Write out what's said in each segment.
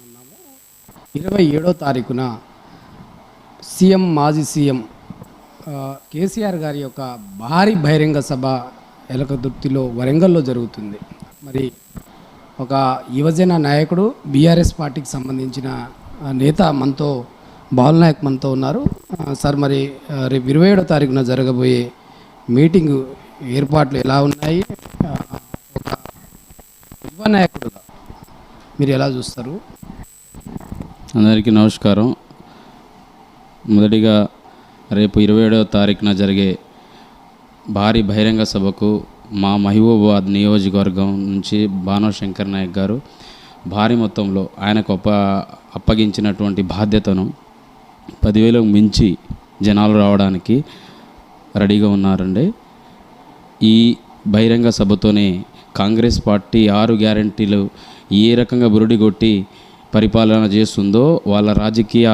ఉన్నాము. 27వ తారీఖున మాజీ సీఎం కేసీఆర్ గారి యొక్క భారీ బహిరంగ సభ ఎలకదుర్తిలో వరంగల్లో జరుగుతుంది. మరి ఒక యువజన నాయకుడు బీఆర్ఎస్ పార్టీకి సంబంధించిన నేత మనతో బాలనాయక్ మనతో ఉన్నారు. సార్, మరి రేపు 27వ తారీఖున జరగబోయే మీటింగ్ ఏర్పాట్లు ఎలా ఉన్నాయి? ఒక యువ నాయకుడుగా మీరు ఎలా చూస్తారు? అందరికీ నమస్కారం. మొదటిగా రేపు 27వ తారీఖున జరిగే భారీ బహిరంగ సభకు మా మహబూబాబాద్ నియోజకవర్గం నుంచి బానో శంకర్ నాయక్ గారు భారీ మొత్తంలో ఆయనకు అప్పగించినటువంటి బాధ్యతను 10,000కు మించి జనాలు రావడానికి రెడీగా ఉన్నారండి. ఈ బహిరంగ సభతోనే కాంగ్రెస్ పార్టీ 6 గ్యారంటీలు ఏ రకంగా బురుడి కొట్టి పరిపాలన చేస్తుందో, వాళ్ళ రాజకీయ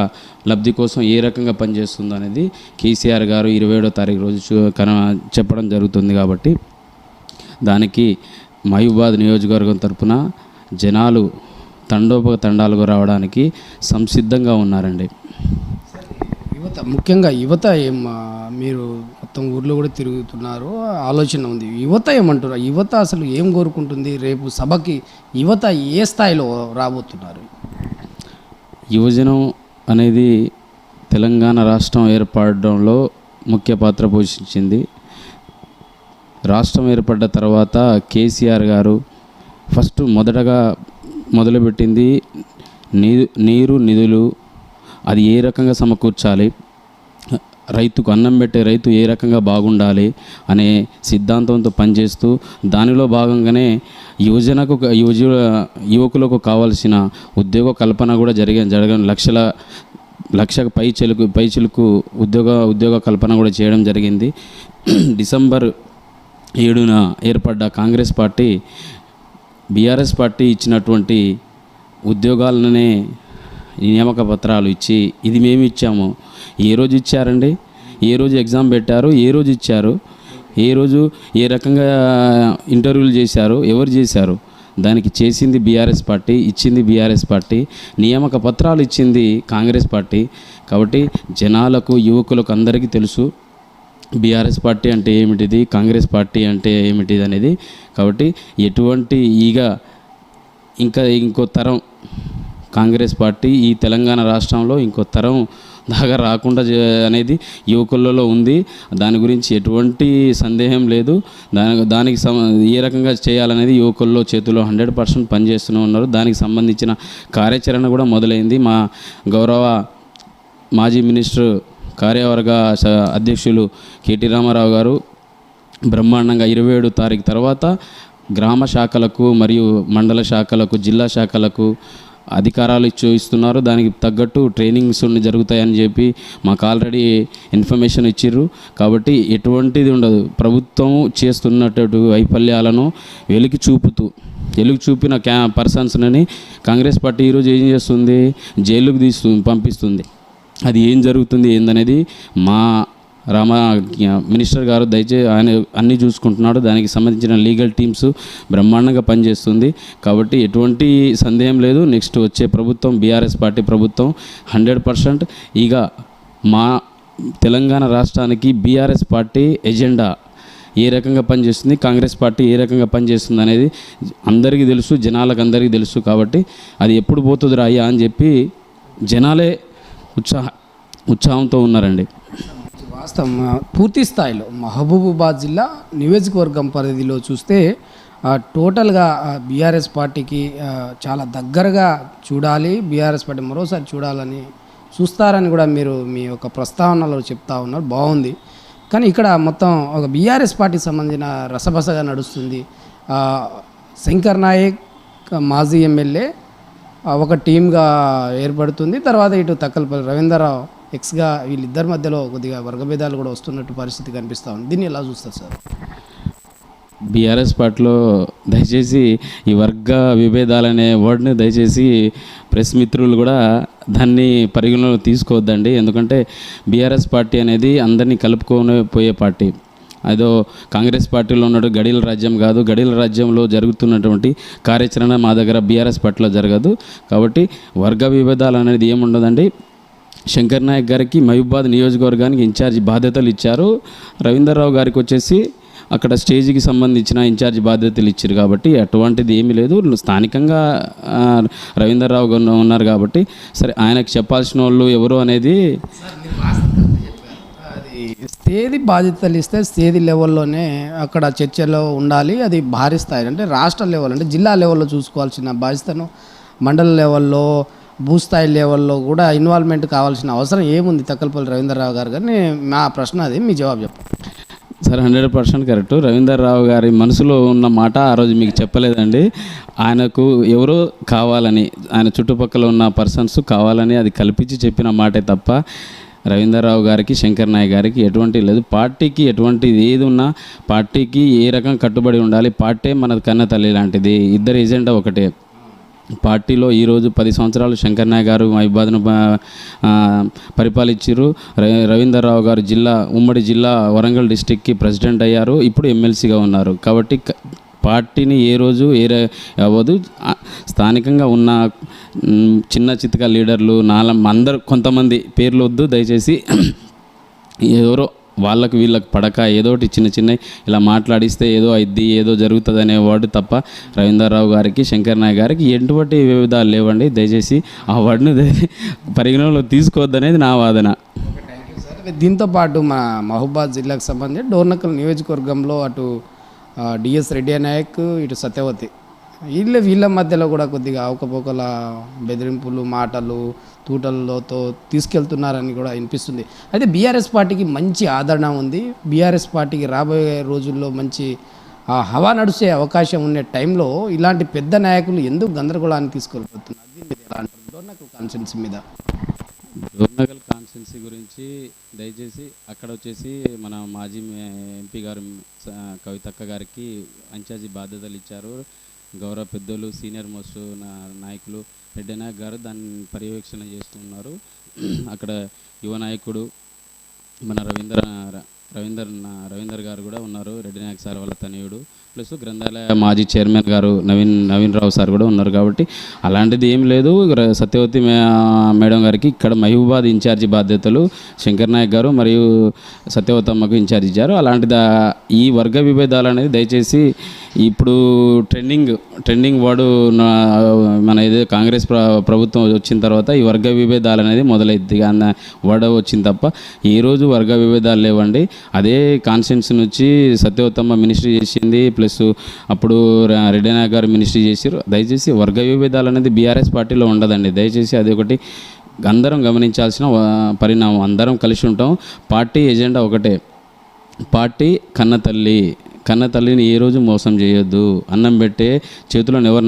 లబ్ధి కోసం ఏ రకంగా పనిచేస్తుందో అనేది కేసీఆర్ గారు 27వ తారీఖు రోజు చెప్పడం జరుగుతుంది. కాబట్టి దానికి మహబూబాబాద్ నియోజకవర్గం తరపున జనాలు తండోపతండాలుగా రావడానికి సంసిద్ధంగా ఉన్నారండి. ముఖ్యంగా యువత మీరు మొత్తం ఊర్లో కూడా తిరుగుతున్నారు, ఆలోచన ఉంది. యువత ఏమంటారు? యువత అసలు ఏం కోరుకుంటుంది? రేపు సభకి యువత ఏ స్థాయిలో రాబోతున్నారు? యువజనం అనేది తెలంగాణ రాష్ట్రం ఏర్పడడంలో ముఖ్య పాత్ర పోషించింది. రాష్ట్రం ఏర్పడ్డ తర్వాత కేసీఆర్ గారు మొదటగా మొదలుపెట్టింది నీరు నిధులు, అది ఏ రకంగా సమకూర్చాలి, రైతుకు అన్నం పెట్టే రైతు ఏ రకంగా బాగుండాలి అనే సిద్ధాంతంతో పనిచేస్తూ దానిలో భాగంగానే యువకులకు కావాల్సిన ఉద్యోగ కల్పన కూడా జరగని లక్షకు పైచిలుకు ఉద్యోగ కల్పన కూడా చేయడం జరిగింది. డిసెంబర్ 7న ఏర్పడ్డ కాంగ్రెస్ పార్టీ బీఆర్ఎస్ పార్టీ ఇచ్చినటువంటి ఉద్యోగాలనే నియామక పత్రాలు ఇచ్చి, ఇది మేము ఇచ్చాము, ఏ రోజు ఇచ్చారండి? ఏ రోజు ఎగ్జామ్ పెట్టారు? ఏ రోజు ఇచ్చారు? ఏ రోజు ఏ రకంగా ఇంటర్వ్యూలు చేశారు? ఎవరు చేశారు? దానికి చేసింది బీఆర్ఎస్ పార్టీ, ఇచ్చింది బీఆర్ఎస్ పార్టీ, నియామక పత్రాలు ఇచ్చింది కాంగ్రెస్ పార్టీ. కాబట్టి జనాలకు, యువకులకు అందరికీ తెలుసు బీఆర్ఎస్ పార్టీ అంటే ఏమిటిది, కాంగ్రెస్ పార్టీ అంటే ఏమిటిది అనేది. కాబట్టి ఎటువంటి ఇంకో తరం కాంగ్రెస్ పార్టీ ఈ తెలంగాణ రాష్ట్రంలో ఇంకో తరం దాకా రాకుండా అనేది యువకులలో ఉంది. దాని గురించి ఎటువంటి సందేహం లేదు. దానికి ఏ రకంగా చేయాలనేది యువకుల్లో చేతిలో 100% పనిచేస్తూనే ఉన్నారు. దానికి సంబంధించిన కార్యాచరణ కూడా మొదలైంది. మా గౌరవ మాజీ మినిస్టర్ కార్యవర్గ అధ్యక్షులు కేటీ రామారావు గారు బ్రహ్మాండంగా 27వ తారీఖు తర్వాత గ్రామ శాఖలకు మరియు మండల శాఖలకు, జిల్లా శాఖలకు అధికారాలు ఇస్తున్నారు. దానికి తగ్గట్టు ట్రైనింగ్స్ జరుగుతాయని చెప్పి మాకు ఆల్రెడీ ఇన్ఫర్మేషన్ ఇచ్చిర్రు. కాబట్టి ఎటువంటిది ఉండదు. ప్రభుత్వం చేస్తున్నట్టు వైఫల్యాలను వెలికి చూపిన పర్సన్స్ని కాంగ్రెస్ పార్టీ ఈరోజు ఏం చేస్తుంది? జైలుకు పంపిస్తుంది. అది ఏం జరుగుతుంది ఏందనేది మా మినిస్టర్ గారు దయచేసి ఆయన అన్నీ చూసుకుంటున్నాడు. దానికి సంబంధించిన లీగల్ టీమ్స్ బ్రహ్మాండంగా పనిచేస్తుంది. కాబట్టి ఎటువంటి సందేహం లేదు. నెక్స్ట్ వచ్చే ప్రభుత్వం బీఆర్ఎస్ పార్టీ ప్రభుత్వం 100%. ఇక మా తెలంగాణ రాష్ట్రానికి బీఆర్ఎస్ పార్టీ ఎజెండా ఏ రకంగా పనిచేస్తుంది, కాంగ్రెస్ పార్టీ ఏ రకంగా పనిచేస్తుంది అనేది అందరికీ తెలుసు, జనాలకు అందరికీ తెలుసు. కాబట్టి అది ఎప్పుడు పోతుంది రాయ్యా అని చెప్పి జనాలే ఉత్సాహంతో ఉన్నారండి. వాస్తవం పూర్తి స్థాయిలో మహబూబాబాద్ జిల్లా నియోజకవర్గం పరిధిలో చూస్తే టోటల్గా బీఆర్ఎస్ పార్టీకి చాలా దగ్గరగా చూడాలి, బీఆర్ఎస్ పార్టీ మరోసారి చూడాలని చూస్తారని కూడా మీరు మీ యొక్క ప్రస్తావనలో చెప్తా ఉన్నారు. బాగుంది. కానీ ఇక్కడ మొత్తం ఒక బీఆర్ఎస్ పార్టీకి సంబంధించిన రసబసగా నడుస్తుంది. శంకర్ నాయక్ మాజీ ఎమ్మెల్యే ఒక టీమ్గా ఏర్పడుతుంది. తర్వాత ఇటు తక్కలపల్లి రవీంద్రరావు ఎక్స్గా వీళ్ళిద్దరి మధ్యలో కొద్దిగా వర్గభేదాలు కూడా వస్తున్నట్టు పరిస్థితి కనిపిస్తూ ఉంది. దీన్ని ఎలా చూస్తారు సార్? బీఆర్ఎస్ పార్టీలో దయచేసి ఈ వర్గ విభేదాలనే వర్డ్ని దయచేసి ప్రెస్ మిత్రులు కూడా దాన్ని పరిగణలో తీసుకోవద్దండి. ఎందుకంటే బీఆర్ఎస్ పార్టీ అనేది అందరినీ కలుపుకొని పోయే పార్టీ. ఏదో కాంగ్రెస్ పార్టీలో ఉన్నట్టు గడిల రాజ్యం కాదు. గడిల రాజ్యంలో జరుగుతున్నటువంటి కార్యాచరణ మా దగ్గర బీఆర్ఎస్ పార్టీలో జరగదు. కాబట్టి వర్గ విభేదాలు అనేది ఏముండదండి. శంకర్ నాయక్ గారికి మహబూబాద్ నియోజకవర్గానికి ఇన్ఛార్జి బాధ్యతలు ఇచ్చారు. రవీందర్రావు గారికి వచ్చేసి అక్కడ స్టేజ్కి సంబంధించిన ఇన్ఛార్జ్ బాధ్యతలు ఇచ్చారు. కాబట్టి అటువంటిది ఏమీ లేదు. స్థానికంగా రవీందర్రావు గారు ఉన్నారు కాబట్టి సరే ఆయనకు చెప్పాల్సిన వాళ్ళు ఎవరు అనేది అది స్టేది బాధ్యతలు ఇస్తే స్టేది లెవెల్లోనే అక్కడ చర్చలో ఉండాలి. అది భారీ స్థాయి అంటే రాష్ట్ర లెవెల్ అంటే జిల్లా లెవెల్లో చూసుకోవాల్సిన బాధ్యతను మండల లెవెల్లో భూస్థాయి లెవెల్లో కూడా ఇన్వాల్వ్మెంట్ కావాల్సిన అవసరం ఏముంది తక్కలపల్లి రవీంద్రరావు గారు? కానీ మా ప్రశ్న అది, మీ జవాబు చెప్పండి. Sir 100% correct. రవీందర్రావు గారి మనసులో ఉన్న మాట ఆ రోజు మీకు చెప్పలేదండి. ఆయనకు ఎవరో కావాలని, ఆయన చుట్టుపక్కల ఉన్న పర్సన్స్ కావాలని అది కల్పించి చెప్పిన మాటే తప్ప రవీందర్రావు గారికి శంకర్ నాయక్ గారికి ఎటువంటి లేదు. పార్టీకి ఎటువంటి ఏది ఉన్నా పార్టీకి ఏ రకం కట్టుబడి ఉండాలి. పార్టీ మన కన్న తల్లి లాంటిది. ఇద్దరు ఎజెండా ఒకటే. పార్టీలో ఈరోజు 10 సంవత్సరాలు శంకర్ నాయక్ గారు మహబూబాద్ను పరిపాలించారు. రవీందర్రావు గారు ఉమ్మడి జిల్లా వరంగల్ డిస్టిక్కి ప్రెసిడెంట్ అయ్యారు. ఇప్పుడు ఎమ్మెల్సీగా ఉన్నారు. కాబట్టి పార్టీని ఏ రోజు అవ్వదు. స్థానికంగా ఉన్న చిన్న చితక లీడర్లు అందరు కొంతమంది పేర్లు వద్దు దయచేసి. ఎవరో వాళ్ళకు వీళ్ళకి పడక ఏదోటి చిన్న ఇలా మాట్లాడిస్తే ఏదో అయిద్ది ఏదో జరుగుతుంది అనే వర్డ్ తప్ప రవీందర్రావు గారికి శంకర్ నాయక్ గారికి ఎటువంటి వివిధాలు లేవండి. దయచేసి ఆ వర్డ్ను పరిగణనలో తీసుకోవద్దనేది నా వాదన. దీంతో పాటు మన మహబూబాద్ జిల్లాకు సంబంధించి డోర్నకల్ నియోజకవర్గంలో అటు డిఎస్ రెడ్డి నాయక్, ఇటు సత్యవతి వీళ్ళ మధ్యలో కూడా కొద్దిగా అవకపోకల బెదిరింపులు, మాటలు, తూటలతో తీసుకెళ్తున్నారని కూడా వినిపిస్తుంది. అయితే బీఆర్ఎస్ పార్టీకి మంచి ఆదరణ ఉంది. బీఆర్ఎస్ పార్టీకి రాబోయే రోజుల్లో మంచి హవా నడిచే అవకాశం ఉండే టైంలో ఇలాంటి పెద్ద నాయకులు ఎందుకు గందరగోళాన్ని తీసుకెళ్ళిపోతున్నారు? దీన్ని ఎలా అంటారు? డోర్నకల్ కాన్స్టిట్యున్సీ మీద, డోర్నకల్ కాన్స్టిట్యున్సీ గురించి దయచేసి అక్కడ వచ్చేసి మన మాజీ ఎంపీ గారు కవితక్క గారికి ఇన్ఛార్జి బాధ్యతలు ఇచ్చారు. గౌరవ పెద్దలు సీనియర్ మోస్ట్ నాయకులు రెడ్డి నాయక్ గారు దాన్ని పర్యవేక్షణ చేస్తున్నారు. అక్కడ యువ నాయకుడు మన రవీందర్ గారు కూడా ఉన్నారు. రెడ్డి నాయక్ సార్ వాళ్ళ తనయుడు, ప్లస్ గ్రంథాలయ మాజీ చైర్మన్ గారు నవీన్ రావు సార్ కూడా ఉన్నారు. కాబట్టి అలాంటిది ఏం లేదు. సత్యవతి మేడం గారికి ఇక్కడ మహబూబాద్ ఇన్ఛార్జి బాధ్యతలు శంకర్ నాయక్ గారు మరియు సత్యవతమ్మకు ఇన్ఛార్జ్ ఇచ్చారు. అలాంటిది ఈ వర్గ విభేదాలు అనేది దయచేసి ఇప్పుడు ట్రెండింగ్ వర్డ్ మన ఏదో కాంగ్రెస్ ప్రభుత్వం వచ్చిన తర్వాత ఈ వర్గ విభేదాలు అనేది మొదలైద్ది అన్న వర్డ్ వచ్చింది తప్ప ఏ రోజు వర్గ విభేదాలు లేవండి. అదే కాన్స్టిట్యున్సీ నుంచి సత్యవతమ్మ మినిస్ట్రీ చేసింది, ప్లస్ అప్పుడు రెడ్డి నాయక్ గారు మినిస్ట్రీ చేశారు. దయచేసి వర్గ విభేదాలు అనేది బీఆర్ఎస్ పార్టీలో ఉండదండి. దయచేసి అది ఒకటి అందరం గమనించాల్సిన పరిణామం. అందరం కలిసి ఉంటాం. పార్టీ ఎజెండా ఒకటే. పార్టీ కన్న తల్లిని ఏ రోజు మోసం చేయొద్దు. అన్నం పెట్టే చేతులను ఎవరు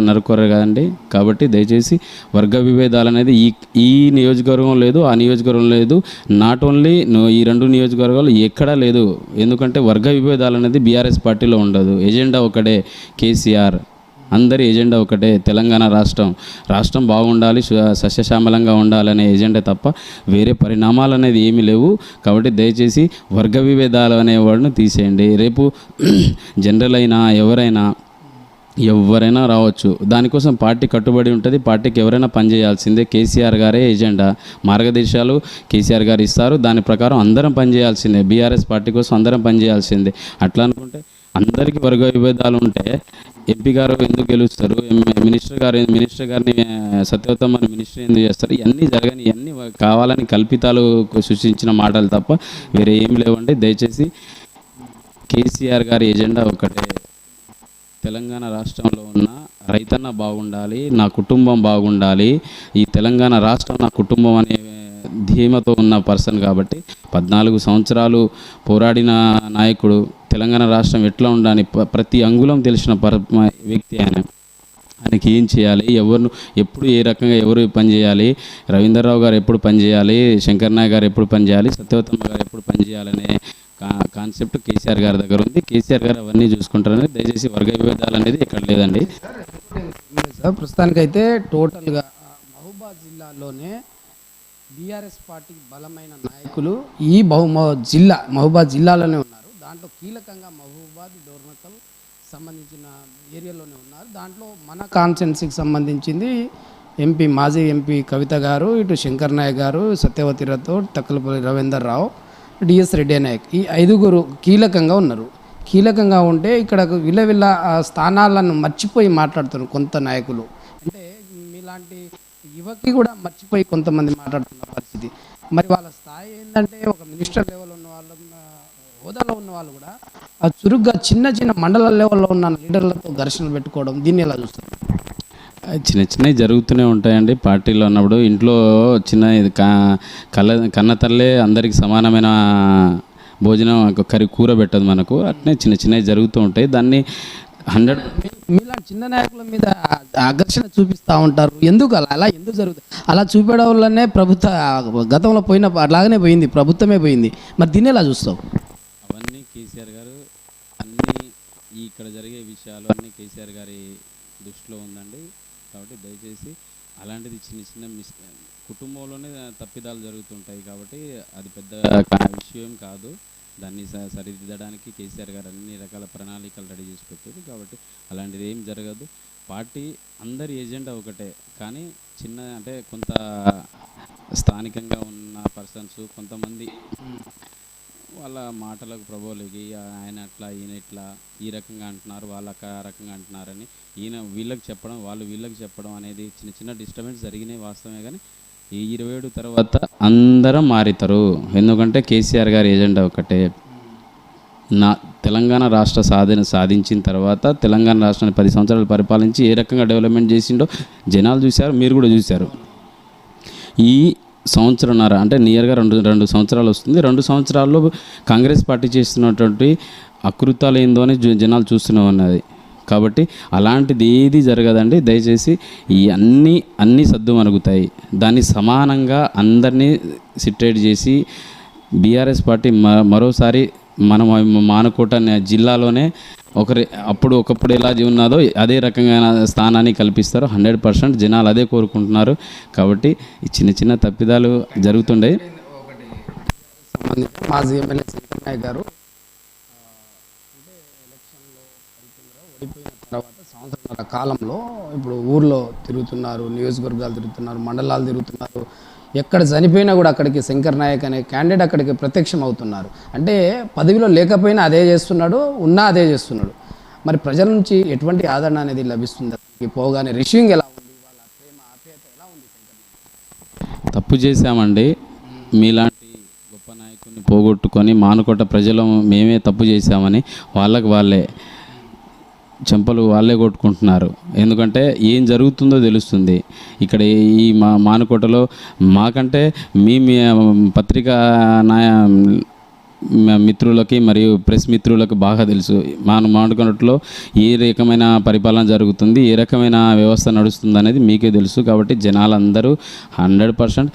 నరుకోరు కదండి. కాబట్టి దయచేసి వర్గ విభేదాలు అనేది ఈ నియోజకవర్గం లేదు, ఆ నియోజకవర్గం లేదు. నాట్ ఓన్లీ ఈ 2 నియోజకవర్గాలు ఎక్కడా లేదు. ఎందుకంటే వర్గ విభేదాలు అనేది బీఆర్ఎస్ పార్టీలో ఉండదు. ఎజెండా ఒకటే, కేసీఆర్. అందరి ఎజెండా ఒకటే. తెలంగాణ రాష్ట్రం బాగుండాలి, సస్యశ్యామలంగా ఉండాలనే ఎజెండా తప్ప వేరే పరిణామాలు అనేది ఏమీ లేవు. కాబట్టి దయచేసి వర్గ విభేదాలు అనే వర్డ్ను తీసేయండి. రేపు జనరల్ అయినా ఎవరైనా రావచ్చు. దానికోసం పార్టీ కట్టుబడి ఉంటుంది. పార్టీకి ఎవరైనా పనిచేయాల్సిందే. కేసీఆర్ గారే ఎజెండా, మార్గదర్శకాలు కేసీఆర్ గారు ఇస్తారు. దాని ప్రకారం అందరం పనిచేయాల్సిందే. బీఆర్ఎస్ పార్టీ కోసం అందరం పనిచేయాల్సిందే. అట్లా అనుకుంటే అందరికీ వర్గ విభేదాలు ఉంటే ఎంపీ గారు ఎందుకు గెలుస్తారు? మినిస్టర్ గారిని సత్యవతమ్మని మినిస్టర్ ఎందుకు చేస్తారు? ఇవన్నీ జరగని, ఇవన్నీ కావాలని కల్పితాలు సృష్టించిన మాటలు తప్ప వేరే ఏం లేవండి. దయచేసి కేసీఆర్ గారి ఎజెండా ఒకటే. తెలంగాణ రాష్ట్రంలో ఉన్న రైతన్న బాగుండాలి, నా కుటుంబం బాగుండాలి, ఈ తెలంగాణ రాష్ట్రం నా కుటుంబం అనే ధీమతో ఉన్న పర్సన్. కాబట్టి 14 సంవత్సరాలు పోరాడిన నాయకుడు. తెలంగాణ రాష్ట్రం ఎట్లా ఉండాలని ప్రతి అంగుళం తెలిసిన వ్యక్తి ఆయనకి ఏం చేయాలి, ఎప్పుడు ఏ రకంగా ఎవరు పనిచేయాలి, రవీందర్రావు గారు ఎప్పుడు పనిచేయాలి, శంకర్ నాయక్ గారు ఎప్పుడు పనిచేయాలి, సత్యవతమ్మ గారు ఎప్పుడు పనిచేయాలనే కాన్సెప్ట్ కేసీఆర్ గారి దగ్గర ఉంది. కేసీఆర్ గారు అవన్నీ చూసుకుంటారని. దయచేసి వర్గ విభేదాలు అనేది ఇక్కడ లేదండి. ప్రస్తుతానికైతే టోటల్గా మహబూబాద్ జిల్లాలోనే బీఆర్ఎస్ పార్టీకి బలమైన నాయకులు ఈ మహబూబాద్ జిల్లాలోనే ఉన్నారు. దాంట్లో కీలకంగా మహబూబాబాద్ డోర్నకల్ సంబంధించిన ఏరియాలోనే ఉన్నారు. దాంట్లో మన కాన్స్టిట్యున్సీకి సంబంధించింది మాజీ ఎంపీ కవిత గారు, ఇటు శంకర్ నాయక్ గారు, సత్యవతి రాథోడ్, తక్కలపల్లి రవీందర్ రావు, డిఎస్ రెడ్డి నాయక్, ఈ 5గురు కీలకంగా ఉన్నారు. కీలకంగా ఉంటే ఇక్కడ విల్లవిల్ల స్థానాలను మర్చిపోయి మాట్లాడుతున్నారు కొంత నాయకులు. అంటే మీలాంటి యువకి కూడా మర్చిపోయి కొంతమంది మాట్లాడుతున్న పరిస్థితి. మరి వాళ్ళ స్థాయి ఏంటంటే ఒక మినిస్టర్ లెవెల్ ఉన్న వాళ్ళ హోదాలో ఉన్న వాళ్ళు కూడా చురుగ్గా చిన్న చిన్న మండల లెవెల్లో ఉన్న లీడర్లతో ఘర్షణలు పెట్టుకోవడం, దీన్ని ఎలా చూస్తారు? చిన్న చిన్నవి జరుగుతూనే ఉంటాయండి. పార్టీలో ఉన్నప్పుడు ఇంట్లో చిన్న ఇది కన్న తల్లే అందరికి సమానమైన భోజనం కూర పెట్టదు మనకు. అట్నే చిన్న చిన్నవి జరుగుతూ ఉంటాయి. దాన్ని 100 మీలా చిన్న నాయకుల మీద ఆకర్షణ చూపిస్తూ ఉంటారు. ఎందుకు అలా ఎందుకు జరుగుతుంది? అలా చూపేయడం వల్లనే గతంలో పోయిన అలాగనే పోయింది, ప్రభుత్వమే పోయింది. మరి దీన్ని ఎలా చూస్తావు? అవన్నీ కేసీఆర్ గారు అన్నీ ఇక్కడ జరిగే విషయాలు అన్నీ కేసీఆర్ గారి దృష్టిలో ఉందండి. కాబట్టి దయచేసి అలాంటిది చిన్న చిన్న కుటుంబంలోనే తప్పిదాలు జరుగుతుంటాయి. కాబట్టి అది పెద్ద విషయం కాదు. దాన్ని సరిదిద్దడానికి కేసీఆర్ గారు అన్ని రకాల ప్రణాళికలు రెడీ చేసి పెట్టారు. కాబట్టి అలాంటిది ఏం జరగదు. పార్టీ అందరి ఏజెండా ఒకటే, కానీ చిన్న అంటే కొంత స్థానికంగా ఉన్న పర్సన్స్ కొంతమంది వాళ్ళ మాటలకు ప్రభావలేగి ఆయన అట్లా ఈయన ఇట్లా ఈ రకంగా అంటున్నారు, వాళ్ళకి ఆ రకంగా అంటున్నారని ఈయన వీళ్ళకి చెప్పడం, వాళ్ళు వీళ్ళకి చెప్పడం అనేది చిన్న చిన్న డిస్టర్బెన్స్ జరిగినాయి వాస్తవమే. కానీ ఈ 27 తర్వాత అందరం మారుతారు. ఎందుకంటే కేసీఆర్ గారి ఏజెండా ఒకటే. తెలంగాణ రాష్ట్ర సాధించిన తర్వాత తెలంగాణ రాష్ట్రాన్ని 10 సంవత్సరాలు పరిపాలించి ఏ రకంగా డెవలప్మెంట్ చేసిండో జనాలు చూశారు, మీరు కూడా చూశారు. ఈ సంవత్సరంన్నర అంటే నియర్గా రెండు సంవత్సరాలు వస్తుంది. 2 సంవత్సరాల్లో కాంగ్రెస్ పార్టీ చేస్తున్నటువంటి అకృతాలు ఏందో అని జనాలు చూస్తూనే ఉన్నది. కాబట్టి అలాంటిది ఏది జరగదండి. దయచేసి ఈ అన్నీ సద్దు మరుగుతాయి. దాన్ని సమానంగా అందరినీ సిట్టేట్ చేసి బీఆర్ఎస్ పార్టీ మరోసారి మన మానుకోట జిల్లాలోనే ఒకప్పుడు ఎలా ఉన్నదో అదే రకంగా స్థానాన్ని కల్పిస్తారు. 100% జనాలు అదే కోరుకుంటున్నారు. కాబట్టి ఈ చిన్న చిన్న తప్పిదాలు జరుగుతుండే. మాజీ ఎమ్మెల్యే శంకర్ నాయక్ గారు ఓడిపోయిన తర్వాత సంవత్సరాల కాలంలో ఇప్పుడు ఊర్లో తిరుగుతున్నారు, నియోజకవర్గాలు తిరుగుతున్నారు, మండలాలు తిరుగుతున్నారు. ఎక్కడ చనిపోయినా కూడా అక్కడికి శంకర్ నాయక్ అనే క్యాండిడేట్ అక్కడికి ప్రత్యక్షం అవుతున్నారు. అంటే పదవిలో లేకపోయినా అదే చేస్తున్నాడు, ఉన్నా అదే చేస్తున్నాడు. మరి ప్రజల నుంచి ఎటువంటి ఆదరణ అనేది లభిస్తుంది? అతనికి పోగానే రిసీవింగ్ ఎలా ఉంది? వాళ్ళ ప్రేమ ఆప్యాయత ఎలా ఉంది? శంకర్ తప్పు చేశామండి. మీలాంటి గొప్ప నాయకుడిని పోగొట్టుకొని మానుకోట ప్రజలు మేమే తప్పు చేశామని వాళ్ళే చెంపలు వాళ్ళే కొట్టుకుంటున్నారు. ఎందుకంటే ఏం జరుగుతుందో తెలుస్తుంది. ఇక్కడ ఈ మానుకోటలో మాకంటే మీ పత్రికా మిత్రులకి మరియు ప్రెస్ మిత్రులకు బాగా తెలుసు. మానుకోటలో ఏ రకమైన పరిపాలన జరుగుతుంది, ఏ రకమైన వ్యవస్థ నడుస్తుంది అనేది మీకే తెలుసు. కాబట్టి జనాలందరూ 100%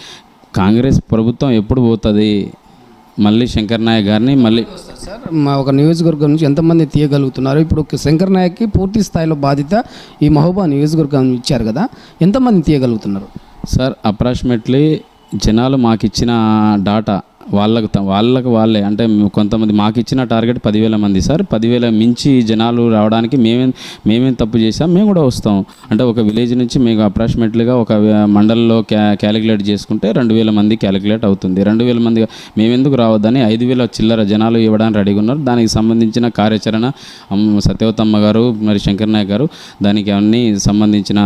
కాంగ్రెస్ ప్రభుత్వం ఎప్పుడు పోతుంది, మళ్ళీ శంకర్ నాయక్ గారిని మళ్ళీ సార్ ఒక నియోజకవర్గం నుంచి ఎంతమంది తీయగలుగుతున్నారు? ఇప్పుడు శంకర్ నాయక్కి పూర్తి స్థాయిలో బాధ్యత ఈ మహబూబా నియోజకవర్గం ఇచ్చారు కదా, ఎంతమంది తీయగలుగుతున్నారు? సార్ అప్రాక్సిమేట్లీ జనాలు మాకు ఇచ్చిన డాటా వాళ్ళే అంటే కొంతమంది మాకు ఇచ్చిన టార్గెట్ 10,000 మంది సార్. 10,000 మించి జనాలు రావడానికి మేమేం తప్పు చేసాం, మేము కూడా వస్తాం. అంటే ఒక విలేజ్ నుంచి మేము అప్రాక్సిమేట్లీగా ఒక మండలంలో క్యాలిక్యులేట్ చేసుకుంటే 2,000 మంది క్యాలిక్యులేట్ అవుతుంది. 2,000 మంది మేమెందుకు రావద్దని 5,000 చిల్లర జనాలు ఇవ్వడానికి రెడీగా ఉన్నారు. దానికి సంబంధించిన కార్యాచరణ సత్యవతమ్మ గారు మరి శంకర్ నాయక్ గారు దానికి అన్ని సంబంధించిన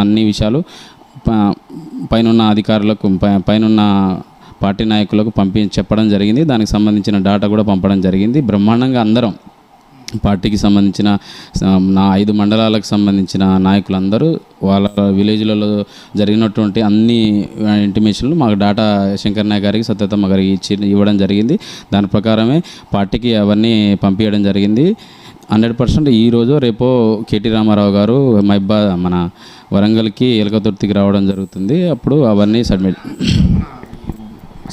అన్ని విషయాలు పైనున్న అధికారులకు పైనున్న పార్టీ నాయకులకు చెప్పడం జరిగింది. దానికి సంబంధించిన డాటా కూడా పంపడం జరిగింది. బ్రహ్మాండంగా అందరం పార్టీకి సంబంధించిన నా 5 మండలాలకు సంబంధించిన నాయకులందరూ వాళ్ళ విలేజ్లలో జరిగినటువంటి అన్ని ఇంటిమేషన్లు మాకు డాటా శంకర్ నాయక్ గారికి సత్యతమ్మ గారికి ఇవ్వడం జరిగింది. దాని ప్రకారమే పార్టీకి అవన్నీ పంపించడం జరిగింది. 100% ఈరోజు రేపో కేటీ రామారావు గారు మన వరంగల్కి ఎలకతుర్తికి రావడం జరుగుతుంది. అప్పుడు అవన్నీ సబ్మిట్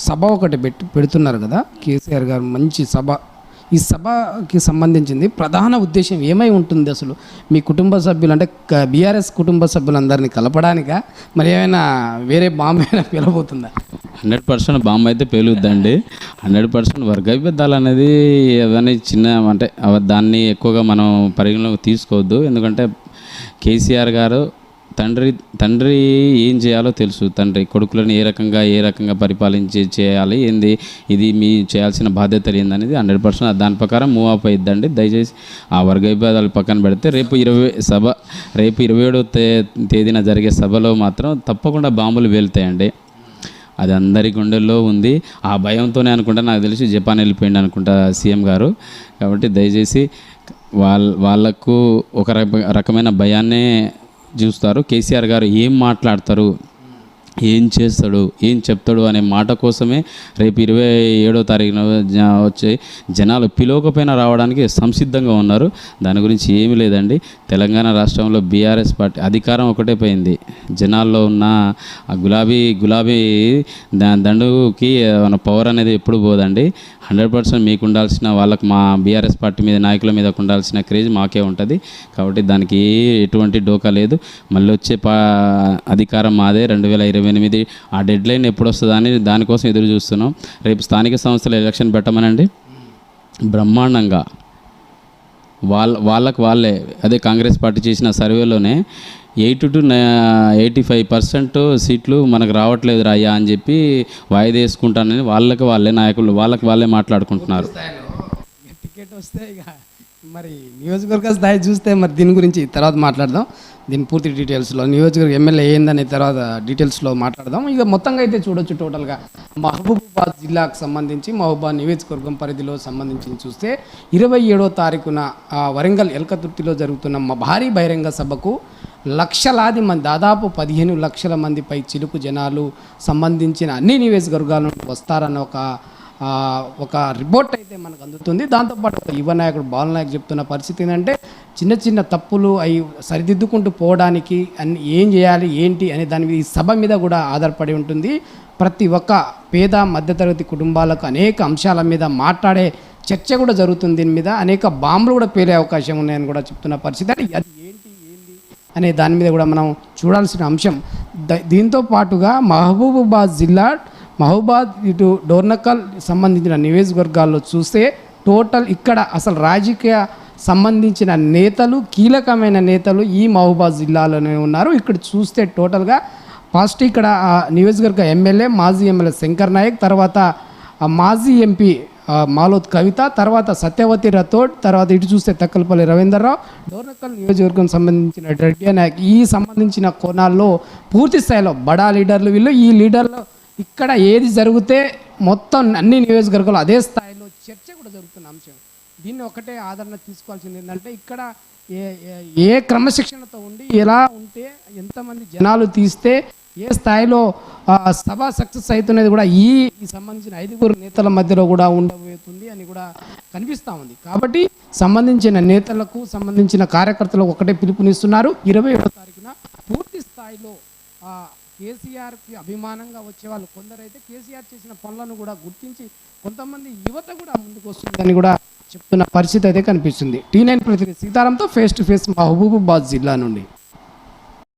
సభ ఒకటి పెడుతున్నారు కదా కేసీఆర్ గారు, మంచి సభ ఈ సభకి సంబంధించింది ప్రధాన ఉద్దేశం ఏమై ఉంటుంది అసలు? మీ కుటుంబ సభ్యులు అంటే బీఆర్ఎస్ కుటుంబ సభ్యులందరినీ కలపడానికా, మరి ఏమైనా వేరే బాంబు అయినా పిలవబోతుందా? 100% బాంబు అయితే పేలుద్దండి. 100% వర్గవిభేదాలు అనేది అవన్నీ చిన్న అంటే దాన్ని ఎక్కువగా మనం పరిగణలోకి తీసుకోవద్దు. ఎందుకంటే కేసీఆర్ గారు తండ్రి ఏం చేయాలో తెలుసు. తండ్రి కొడుకులను ఏ రకంగా పరిపాలించి చేయాలి, ఏంది ఇది మీ చేయాల్సిన బాధ్యతలు ఏందనేది 100% దాని ప్రకారం మూవ్ అప్ అయిద్దండి. దయచేసి ఆ వర్గ విభేదాలు పక్కన పెడితే రేపు 27వ తేదీన జరిగే సభలో మాత్రం తప్పకుండా బాంబులు పేలుతాయండి. అది అందరి గుండెల్లో ఉంది. ఆ భయంతోనే అనుకుంటా, నాకు తెలిసి జపాన్ వెళ్ళిపోయింది అనుకుంటా సీఎం గారు. కాబట్టి దయచేసి వాళ్ళకు ఒక రకమైన భయాన్నే చూస్తారు. కేసీఆర్ గారు ఏం మాట్లాడతారు, ఏం చేస్తాడు, ఏం చెప్తాడు అనే మాట కోసమే రేపు 27వ తారీఖున వచ్చే జనాలు పిలవకపోయినా రావడానికి సంసిద్ధంగా ఉన్నారు. దాని గురించి ఏమీ లేదండి. తెలంగాణ రాష్ట్రంలో బీఆర్ఎస్ పార్టీ అధికారం ఒకటే పోయింది. జనాల్లో ఉన్న ఆ గులాబీ దండుకి మన పవర్ అనేది ఎప్పుడు పోదండి. 100% మీకు ఉండాల్సిన వాళ్ళకి మా బీఆర్ఎస్ పార్టీ మీద నాయకుల మీద ఉండాల్సిన క్రేజ్ మాకే ఉంటుంది. కాబట్టి దానికి ఎటువంటి డోకా లేదు. మళ్ళీ వచ్చే అధికారం మాదే 2028. ఆ డెడ్ లైన్ ఎప్పుడు వస్తుందని దానికోసం ఎదురు చూస్తున్నాం. రేపు స్థానిక సంస్థల ఎలక్షన్ పెట్టమనండి, బ్రహ్మాండంగా వాళ్ళే అదే కాంగ్రెస్ పార్టీ చేసిన సర్వేలోనే 80 to 85% సీట్లు మనకు రావట్లేదు రాయ్యా అని చెప్పి వాయిదా వేసుకుంటానని వాళ్ళే నాయకులు వాళ్ళే మాట్లాడుకుంటున్నారు. టికెట్ వస్తే ఇక మరి నియోజకవర్గ స్థాయి చూస్తే మరి దీని గురించి తర్వాత మాట్లాడదాం. దీని పూర్తి డీటెయిల్స్లో నియోజకవర్గ ఎమ్మెల్యే ఏందనే తర్వాత డీటెయిల్స్లో మాట్లాడదాం. ఇక మొత్తంగా అయితే చూడొచ్చు, టోటల్గా మహబూబాబాద్ జిల్లాకు సంబంధించి మహబూబాబాద్ నియోజకవర్గం పరిధిలో సంబంధించి చూస్తే 27వ తారీఖున వరంగల్ ఎల్కతుర్తిలో జరుగుతున్న భారీ బహిరంగ సభకు లక్షలాది మంది, దాదాపు 15 లక్షల మందిపై చిలుకు జనాలు సంబంధించిన అన్ని నియోజకవర్గాల నుండి వస్తారన్న ఒక రిపోర్ట్ అయితే మనకు అందుతుంది. దాంతోపాటు యువ నాయకుడు బాలనాయక్ చెప్తున్న పరిస్థితి ఏంటంటే చిన్న చిన్న తప్పులు అవి సరిదిద్దుకుంటూ పోవడానికి అన్ని ఏం చేయాలి ఏంటి అనే దాని మీద ఈ సభ మీద కూడా ఆధారపడి ఉంటుంది. ప్రతి ఒక్క పేద మధ్యతరగతి కుటుంబాలకు అనేక అంశాల మీద మాట్లాడే చర్చ కూడా జరుగుతుంది. దీని మీద అనేక బాంబులు కూడా పేలే అవకాశం ఉన్నాయని కూడా చెప్తున్న పరిస్థితి. అంటే అది ఏంటి అనే దాని మీద కూడా మనం చూడాల్సిన అంశం. దీంతో పాటుగా మహబూబాబాద్ జిల్లా మహబూబాద్ ఇటు డోర్నకల్ సంబంధించిన నియోజకవర్గాల్లో చూస్తే టోటల్ ఇక్కడ అసలు రాజకీయ సంబంధించిన నేతలు, కీలకమైన నేతలు ఈ మహబూబాద్ జిల్లాలోనే ఉన్నారు. ఇక్కడ చూస్తే టోటల్గా ఫస్ట్ ఇక్కడ నియోజకవర్గ ఎమ్మెల్యే, మాజీ ఎమ్మెల్యే శంకర్ నాయక్, తర్వాత మాజీ ఎంపీ మాలోత్ కవిత, తర్వాత సత్యవతి రథోడ్, తర్వాత ఇటు చూస్తే తక్కలపల్లి రవీందర్రావు, డోర్నకల్ నియోజకవర్గం సంబంధించిన రెడ్డి నాయక్, ఈ సంబంధించిన కోణాల్లో పూర్తి స్థాయిలో బడా లీడర్లు వీళ్ళు. ఈ లీడర్లు ఇక్కడ ఏది జరిగితే మొత్తం అన్ని నియోజకవర్గాలు అదే స్థాయిలో చర్చ కూడా జరుగుతున్న అంశం. దీన్ని ఒకటే ఆదరణ తీసుకోవాల్సింది ఏంటంటే ఇక్కడ ఏ క్రమశిక్షణతో ఉండి ఎలా ఉంటే ఎంతమంది జనాలు తీస్తే ఏ స్థాయిలో సభ సక్సెస్ అవుతున్నది కూడా ఈ సంబంధించిన 5 నేతల మధ్యలో కూడా ఉండబోతుంది అని కూడా కనిపిస్తూ ఉంది. కాబట్టి సంబంధించిన నేతలకు సంబంధించిన కార్యకర్తలకు ఒకటే పిలుపునిస్తున్నారు. 27వ తారీఖున పూర్తి స్థాయిలో కేసీఆర్కి అభిమానంగా వచ్చే వాళ్ళు కొందరైతే కేసీఆర్ చేసిన పనులను కూడా గుర్తించి కొంతమంది యువత కూడా ముందుకు వస్తుందని కూడా చెప్తున్న పరిస్థితి అయితే కనిపిస్తుంది. T9 ప్రతినిధి సీతారాంతో ఫేస్ టు ఫేస్ మహబూబాబాద్ జిల్లా నుండి.